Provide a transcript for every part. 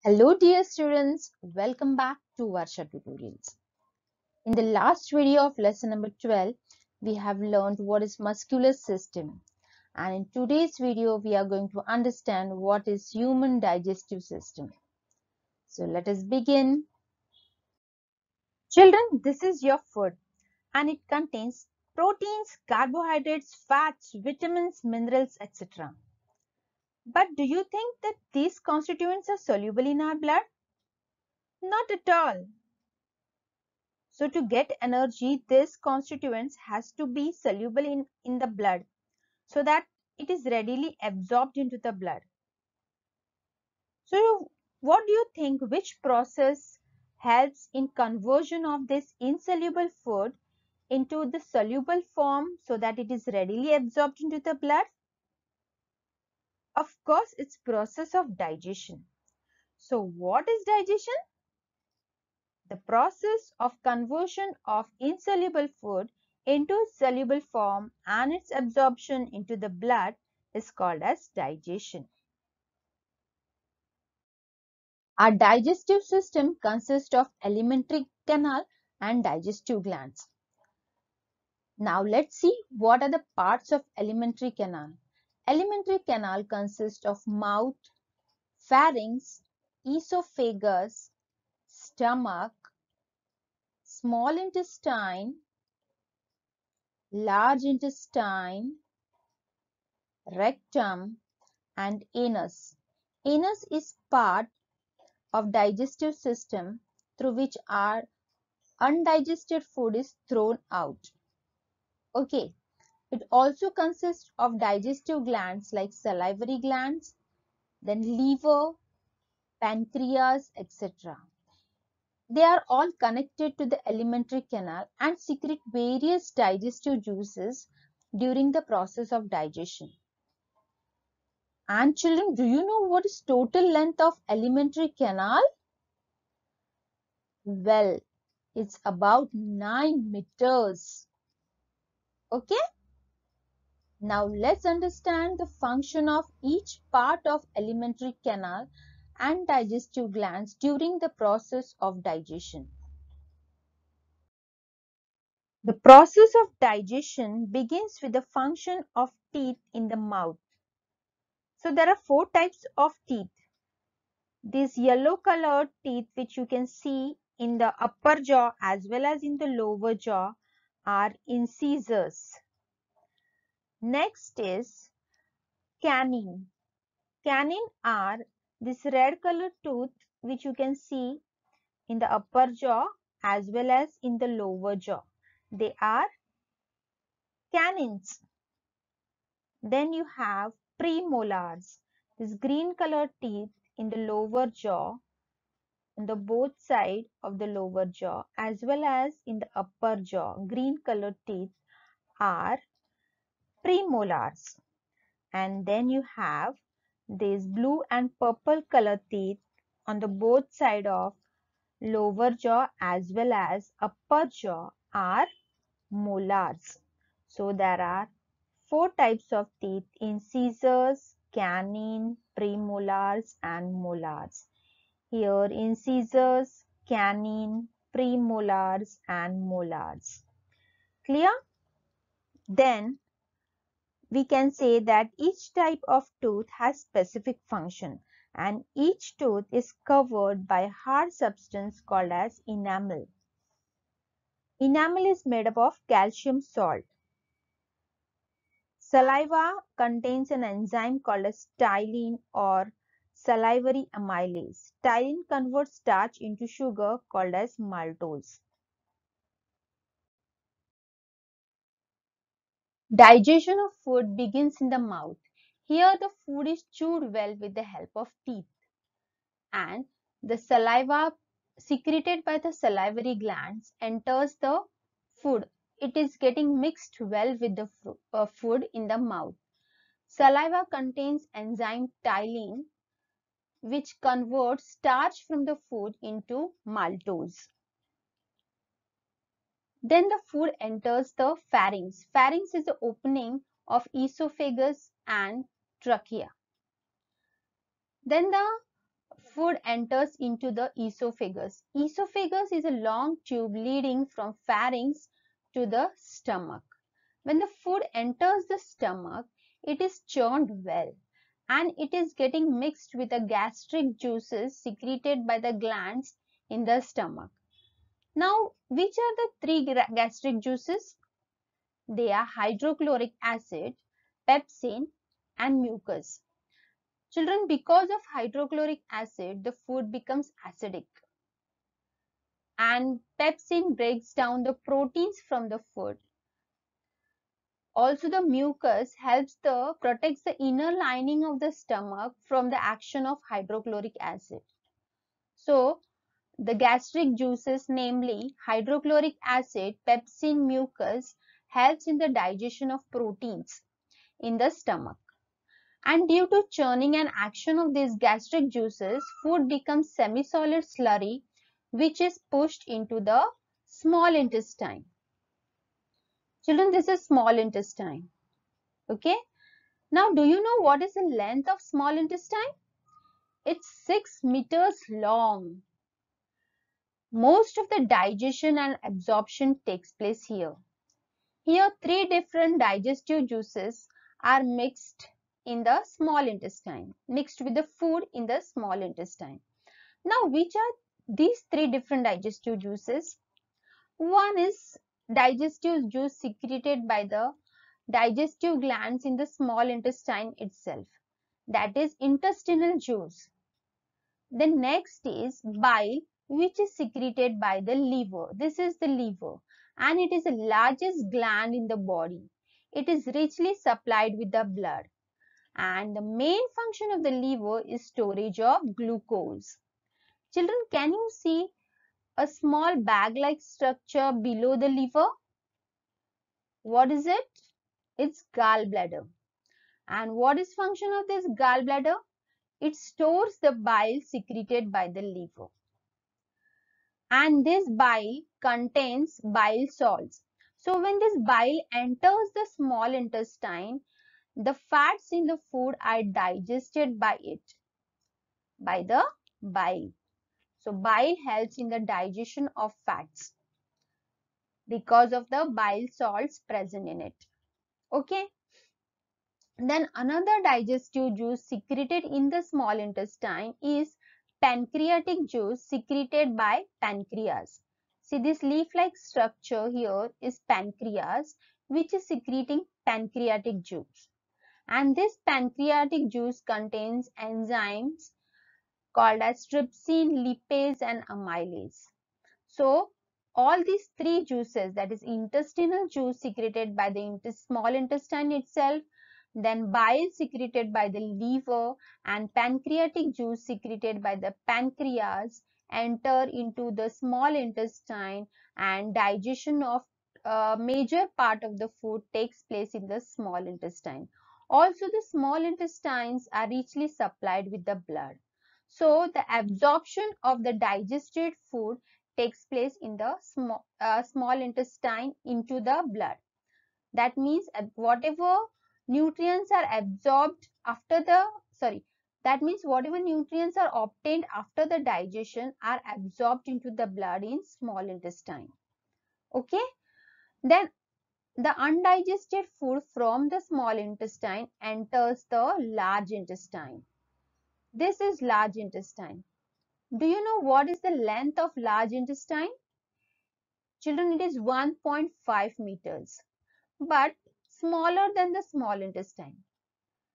Hello dear students, welcome back to Varsha Tutorials. In the last video of lesson number 12, we have learned what is muscular system, and in today's video we are going to understand what is human digestive system. So let us begin. Children, this is your food and it contains proteins, carbohydrates, fats, vitamins, minerals, etc. But do you think that these constituents are soluble in our blood? Not at all. So to get energy, this constituents has to be soluble in the blood so that it is readily absorbed into the blood. So what do you think, which process helps in conversion of this insoluble food into the soluble form so that it is readily absorbed into the blood? Of course, it's process of digestion. So what is digestion? The process of conversion of insoluble food into soluble form and its absorption into the blood is called as digestion. Our digestive system consists of alimentary canal and digestive glands. Now let's see what are the parts of alimentary canal. Alimentary canal consists of mouth, pharynx, esophagus, stomach, small intestine, large intestine, rectum and anus. Anus is part of digestive system through which our undigested food is thrown out. Okay, it also consists of digestive glands like salivary glands, then liver, pancreas, etc. They are all connected to the alimentary canal and secrete various digestive juices during the process of digestion. And children, do you know what is total length of alimentary canal? Well, it's about 9 meters. Okay. Now let's understand the function of each part of alimentary canal and digestive glands during the process of digestion. The process of digestion begins with the function of teeth in the mouth. So there are 4 types of teeth. These yellow colored teeth which you can see in the upper jaw as well as in the lower jaw are incisors. Next is canine. Canine are this red colored tooth which you can see in the upper jaw as well as in the lower jaw. They are canines. Then you have premolars. This green colored teeth in the lower jaw on the both side of the lower jaw as well as in the upper jaw. Green colored teeth are premolars. And then you have these blue and purple color teeth on the both side of lower jaw as well as upper jaw are molars. So there are 4 types of teeth: incisors, canine, premolars and molars. Here incisors, canine, premolars and molars. Clear? Then we can say that each type of tooth has specific function and each tooth is covered by a hard substance called as enamel. Enamel is made up of calcium salt. Saliva contains an enzyme called as ptyalin or salivary amylase. Ptyalin converts starch into sugar called as maltose. Digestion of food begins in the mouth. Here the food is chewed well with the help of teeth, and the saliva secreted by the salivary glands enters the food. It is getting mixed well with the food in the mouth. Saliva contains enzyme ptyalin which converts starch from the food into maltose. Then the food enters the pharynx. Pharynx is the opening of esophagus and trachea. Then the food enters into the esophagus. Esophagus is a long tube leading from pharynx to the stomach. When the food enters the stomach, it is churned well and it is getting mixed with the gastric juices secreted by the glands in the stomach. Now, which are the three gastric juices? They are hydrochloric acid, pepsin, and mucus. Children, because of hydrochloric acid, the food becomes acidic. And pepsin breaks down the proteins from the food. Also, the mucus protects the inner lining of the stomach from the action of hydrochloric acid. So, the gastric juices, namely hydrochloric acid, pepsin, mucus, helps in the digestion of proteins in the stomach. And due to churning and action of these gastric juices, food becomes semi-solid slurry, which is pushed into the small intestine. Children, this is small intestine. Okay. Now, do you know what is the length of small intestine? It's 6 meters long. Most of the digestion and absorption takes place here. Here, 3 different digestive juices are mixed in the small intestine, mixed with the food in the small intestine. Now, which are these 3 different digestive juices? One is digestive juice secreted by the digestive glands in the small intestine itself. That is intestinal juice. The next is bile, which is secreted by the liver. This is the liver and it is the largest gland in the body. It is richly supplied with the blood. And the main function of the liver is storage of glucose. Children, can you see a small bag-like structure below the liver? What is it? It's gallbladder. And what is function of this gallbladder? It stores the bile secreted by the liver. And this bile contains bile salts. So when this bile enters the small intestine, the fats in the food are digested by it, by the bile. So bile helps in the digestion of fats because of the bile salts present in it. Okay. Then another digestive juice secreted in the small intestine is pancreatic juice secreted by pancreas. See, this leaf-like structure here is pancreas, which is secreting pancreatic juice. And this pancreatic juice contains enzymes called as trypsin, lipase and amylase. So all these 3 juices, that is intestinal juice secreted by the small intestine itself, then bile secreted by the liver and pancreatic juice secreted by the pancreas, enter into the small intestine and digestion of a major part of the food takes place in the small intestine. Also, the small intestines are richly supplied with the blood. So, the absorption of the digested food takes place in the small intestine into the blood. That means whatever nutrients are absorbed after the, that means whatever nutrients are obtained after the digestion are absorbed into the blood in small intestine. Okay. Then the undigested food from the small intestine enters the large intestine. This is large intestine. Do you know what is the length of large intestine? Children, it is 1.5 meters, but smaller than the small intestine.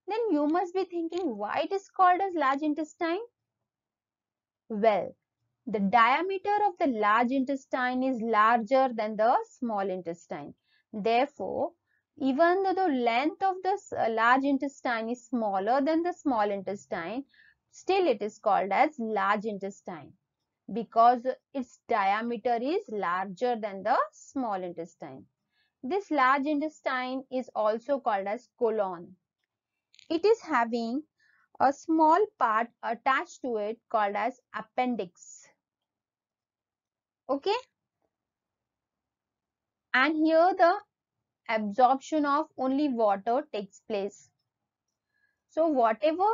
Then you must be thinking why it is called as large intestine? Well, the diameter of the large intestine is larger than the small intestine. Therefore, even though the length of the large intestine is smaller than the small intestine, still it is called as large intestine because its diameter is larger than the small intestine. This large intestine is also called as colon. It is having a small part attached to it called as appendix. Okay. And here the absorption of only water takes place. So whatever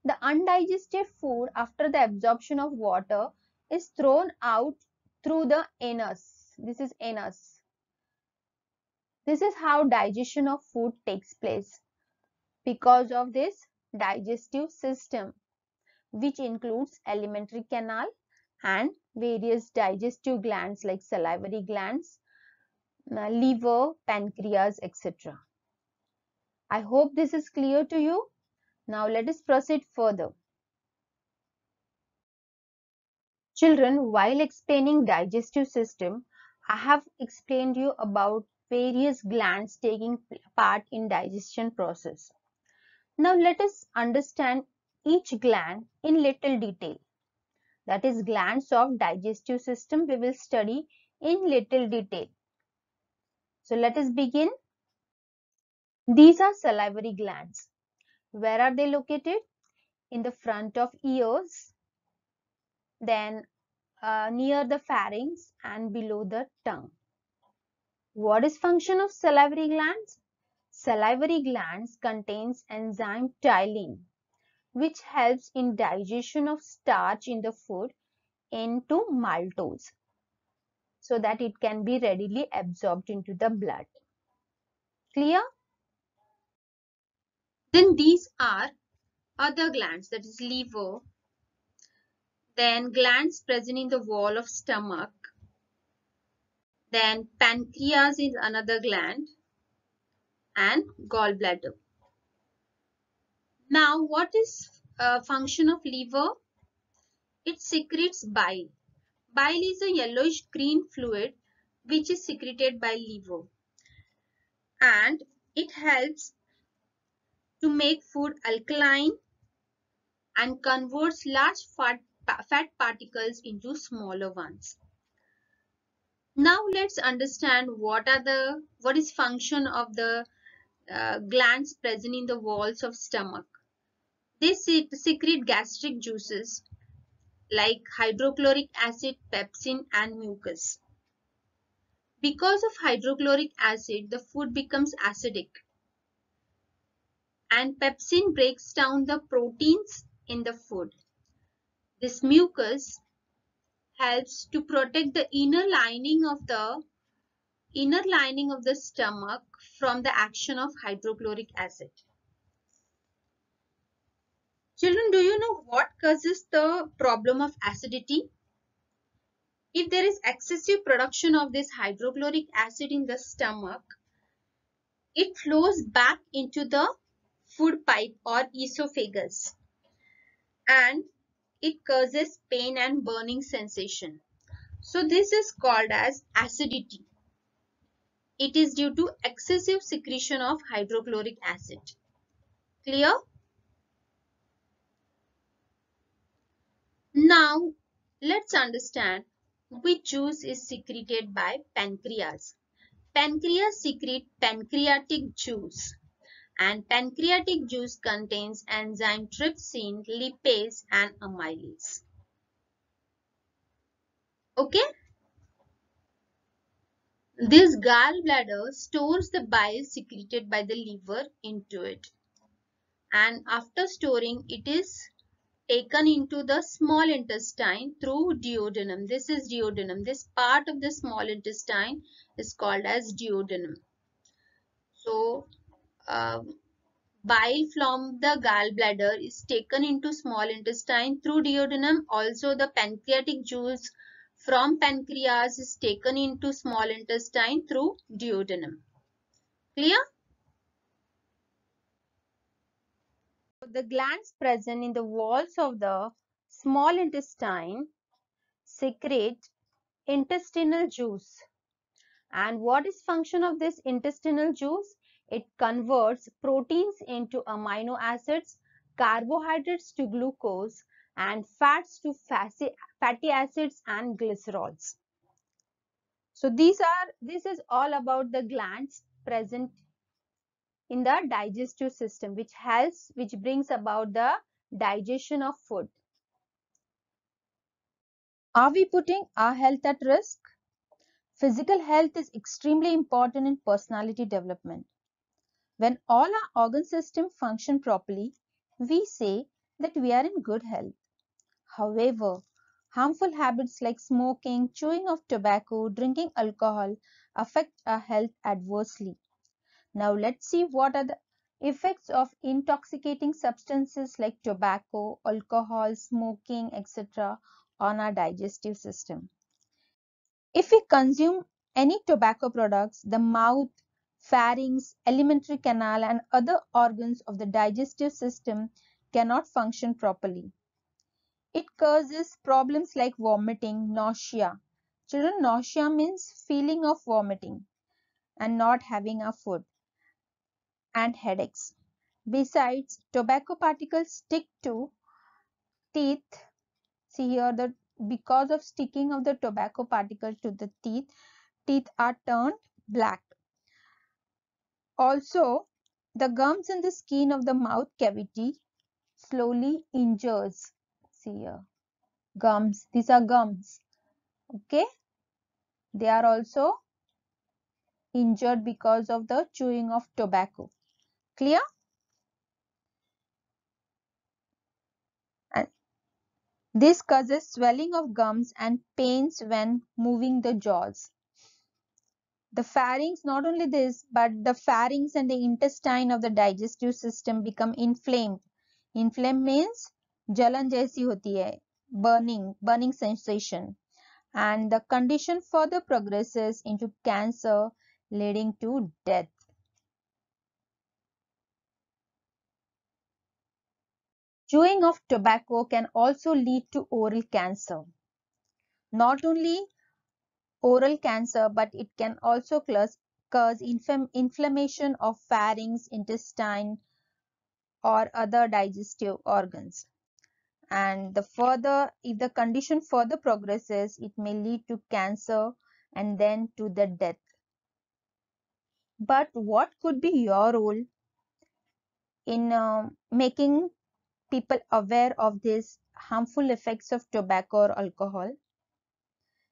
The undigested food after the absorption of water is thrown out through the anus. This is anus. This is how digestion of food takes place because of this digestive system, which includes alimentary canal and various digestive glands like salivary glands, liver, pancreas, etc. I hope this is clear to you. Now let us proceed further. Children, while explaining digestive system, I have explained you about various glands taking part in digestion process. Now let us understand each gland in little detail. That is glands of digestive system we will study in little detail. So let us begin. These are salivary glands. Where are they located? In the front of ears, then near the pharynx and below the tongue. What is function of salivary glands? Salivary glands contains enzyme ptyalin, which helps in digestion of starch in the food into maltose so that it can be readily absorbed into the blood. Clear? Then these are other glands, that is liver, then glands present in the wall of stomach, then pancreas is another gland, and gallbladder. Now what is function of liver? It secretes bile. Bile is a yellowish green fluid which is secreted by liver, and it helps to make food alkaline and converts large fat particles into smaller ones. Now let's understand what is function of the glands present in the walls of stomach. They secrete gastric juices like hydrochloric acid, pepsin, and mucus. Because of hydrochloric acid, the food becomes acidic, and pepsin breaks down the proteins in the food. This mucus helps to protect the inner lining of the stomach from the action of hydrochloric acid. Children, do you know what causes the problem of acidity? If there is excessive production of this hydrochloric acid in the stomach, it flows back into the food pipe or esophagus, and it causes pain and burning sensation. So this is called as acidity. It is due to excessive secretion of hydrochloric acid. Clear? Now let's understand which juice is secreted by pancreas. Pancreas secrete pancreatic juice, and pancreatic juice contains enzyme trypsin, lipase, and amylase. Okay? This gallbladder stores the bile secreted by the liver into it, and after storing it is taken into the small intestine through duodenum. This is duodenum. This part of the small intestine is called as duodenum. So, bile from the gallbladder is taken into small intestine through duodenum. Also, the pancreatic juice from pancreas is taken into small intestine through duodenum. Clear? The glands present in the walls of the small intestine secrete intestinal juice. And what is function of this intestinal juice? It converts proteins into amino acids, carbohydrates to glucose, and fats to fatty acids and glycerols. So this is all about the glands present in the digestive system, which brings about the digestion of food. Are we putting our health at risk? Physical health is extremely important in personality development. When all our organ systems function properly, we say that we are in good health. However, harmful habits like smoking, chewing of tobacco, drinking alcohol affect our health adversely. Now let's see what are the effects of intoxicating substances like tobacco, alcohol, smoking, etc. on our digestive system. If we consume any tobacco products, the mouth, pharynx, alimentary canal and other organs of the digestive system cannot function properly. It causes problems like vomiting, nausea. Children, nausea means feeling of vomiting and not having a food, and headaches. Besides, tobacco particles stick to teeth. See here that because of sticking of the tobacco particle to the teeth are turned black. Also, the gums and the skin of the mouth cavity slowly injures. See here, gums. These are gums. Okay, they are also injured because of the chewing of tobacco. Clear? And this causes swelling of gums and pains when moving the jaws. The pharynx, not only this, but the pharynx and the intestine of the digestive system become inflamed. Inflamed means jalan jaisi hoti hai, burning sensation. And the condition further progresses into cancer, leading to death. Chewing of tobacco can also lead to oral cancer. Not only oral cancer, but it can also cause inflammation of pharynx, intestine, or other digestive organs. And if the condition further progresses, it may lead to cancer and then to the death. But what could be your role in making people aware of these harmful effects of tobacco or alcohol?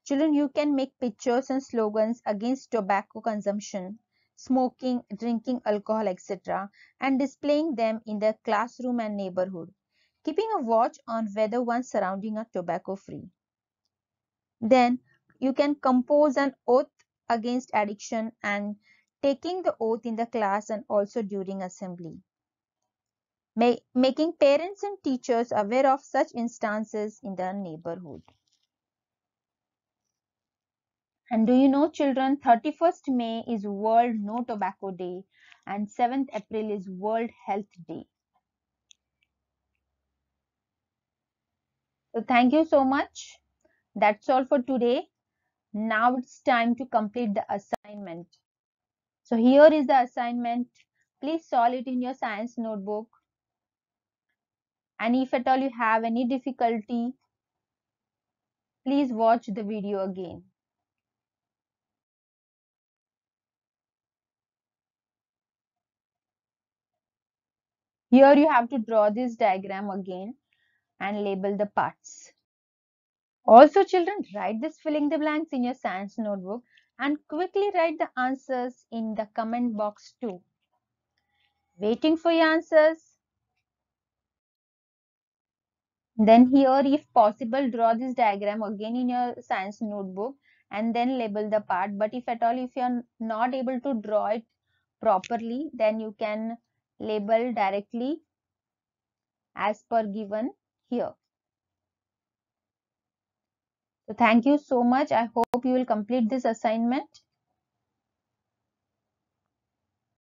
Children, you can make pictures and slogans against tobacco consumption, smoking, drinking alcohol, etc., and displaying them in the classroom and neighborhood, keeping a watch on whether one's surroundings are tobacco free. Then you can compose an oath against addiction and taking the oath in the class and also during assembly. Making parents and teachers aware of such instances in the neighborhood. And do you know, children, 31st May is World No Tobacco Day and 7th April is World Health Day. So thank you so much. That's all for today. Now it's time to complete the assignment. So here is the assignment. Please solve it in your science notebook. And if at all you have any difficulty, please watch the video again. Here you have to draw this diagram again and label the parts. Also, children, write this filling the blanks in your science notebook and quickly write the answers in the comment box too. Waiting for your answers. Then here, if possible, draw this diagram again in your science notebook and then label the part. But if at all, if you are not able to draw it properly, then you can label directly as per given here. So thank you so much. I hope you will complete this assignment.